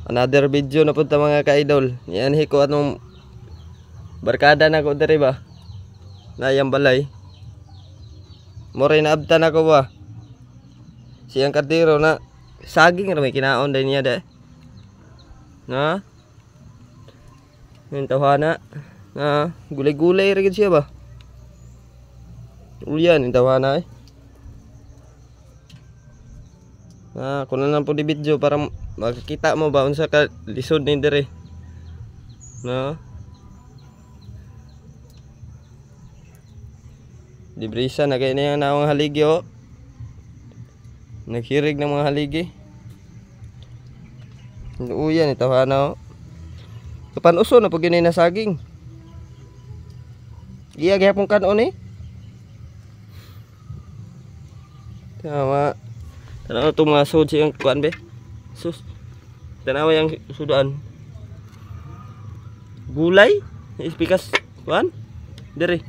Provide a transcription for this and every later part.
Another video na punta mga ka-idol. Yan hiko anong barkada na ko diri ba. Na yang balay. More na abtan ako ba. Siyang kadiro na saging ra may kinaon din niya de. Na? Yung tawhana. Na gulay-gulay ra gid siya ba. Uyan yung tawhana eh. Kuno lang po di video para makikita mo ba unsa ka lisod ni dire. No? Di brisa na kay na naong haligi oh. Naghirig ng mga haligi. Uyan ito ano. Kapanuso na pag yun na saging. Iya gyapon kanon eh. Tama. Tanaw itong mga sud siyang kuan be. Sus. Tanaw yang sudan. Gulay. Ispikas kuan. Dere.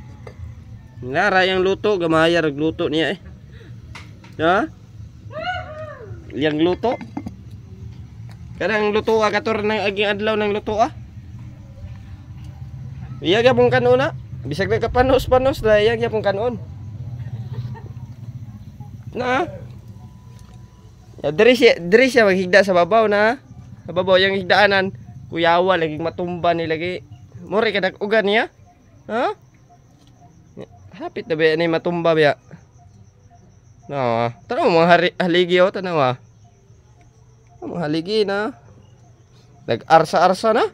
Ngara yang luto gamaya ragluto niya eh. Ha? Yang luto. Kadang luto kator nang aging adlaw nang luto ah. Iya gyapon kanon na. Bisag na kapanos-panos na iya gyapon kanon. Na. Ya, diri siya maghigda sa babaw na. Sa babaw yang higdaanan, kuyawa lagi matumba ni lagi. More kadak ugan niya. Ha? Hapit na ba ni matumba ba? No, tanaw mga haligi oh, tanaw ah. Mga haligi na. Nag-arsa-arsa na.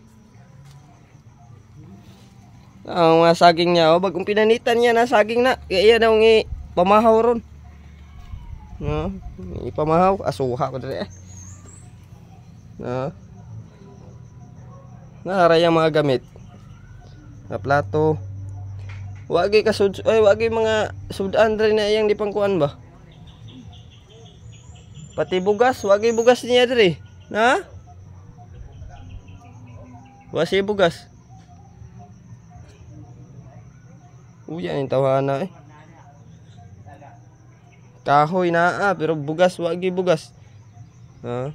Ang mga saging niya oh, bagong pinanitan niya na saging na. Kaya daw ngi pamahaw ron. No, ipamahaw asuha ko diri eh. No. Nara yang mga gamit. Na plato. Wagi ka sud ay wagi mga sudan diri na yang dipangkuan ba. Pati bugas, wagi bugas niya diri. Na? Wasi bugas. Uyan yung tawhana eh. Kahoy na pero bugas wagi bugas. Ha?